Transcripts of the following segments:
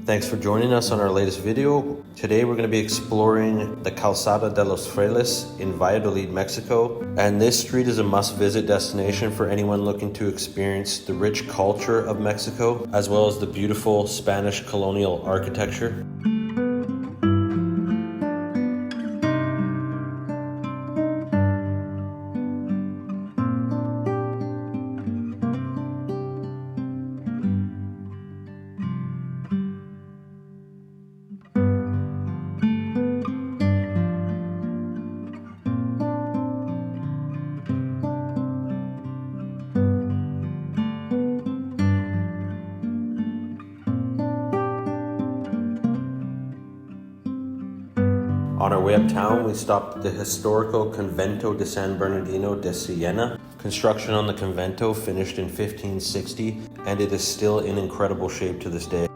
Thanks for joining us on our latest video. Today we're going to be exploring the Calzada de los Frailes in Valladolid, Mexico. And this street is a must-visit destination for anyone looking to experience the rich culture of Mexico, as well as the beautiful Spanish colonial architecture. On our way uptown, we stopped at the historical Convento de San Bernadino de Siena. Construction on the Convento finished in 1560, and it is still in incredible shape to this day.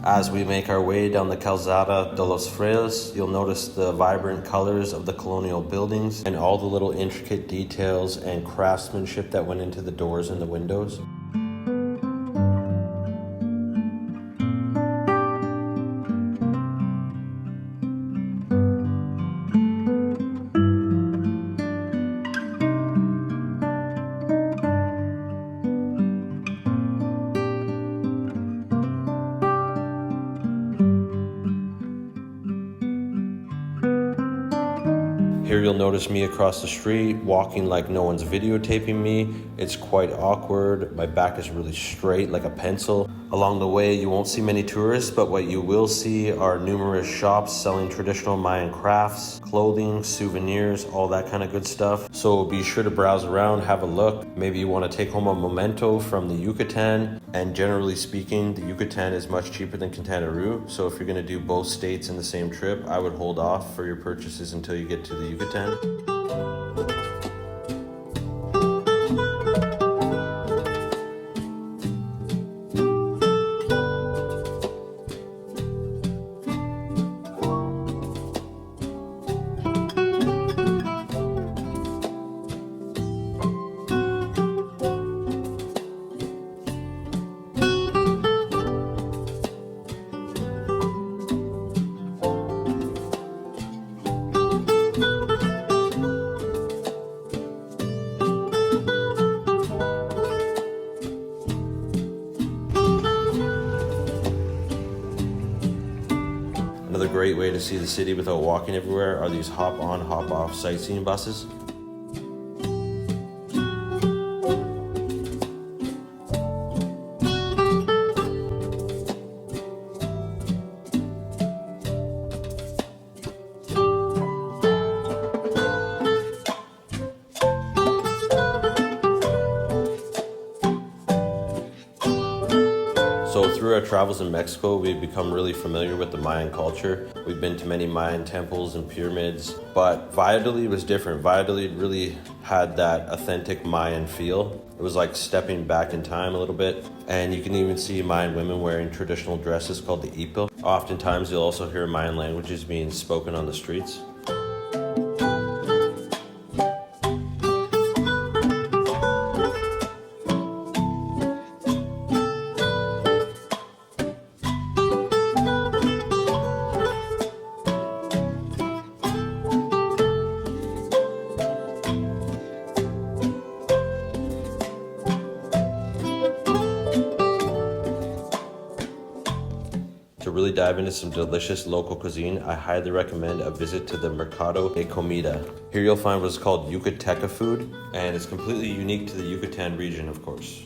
As we make our way down the Calzada de los Frailes, you'll notice the vibrant colors of the colonial buildings and all the little intricate details and craftsmanship that went into the doors and the windows. Here you'll notice me across the street, walking like no one's videotaping me. It's quite awkward. My back is really straight like a pencil. Along the way, you won't see many tourists, but what you will see are numerous shops selling traditional Mayan crafts, clothing, souvenirs, all that kind of good stuff. So be sure to browse around, have a look. Maybe you want to take home a memento from the Yucatan. And generally speaking, the Yucatan is much cheaper than Quintana Roo. So if you're going to do both states in the same trip, I would hold off for your purchases until you get to the Yucatan. Another great way to see the city without walking everywhere are these hop-on, hop-off sightseeing buses. So through our travels in Mexico, we've become really familiar with the Mayan culture. We've been to many Mayan temples and pyramids, but Valladolid was different. Valladolid really had that authentic Mayan feel. It was like stepping back in time a little bit. And you can even see Mayan women wearing traditional dresses called the ipil. Oftentimes you'll also hear Mayan languages being spoken on the streets. To really dive into some delicious local cuisine, I highly recommend a visit to the Mercado de Comida. Here you'll find what's called Yucatecan food, and it's completely unique to the Yucatan region, of course.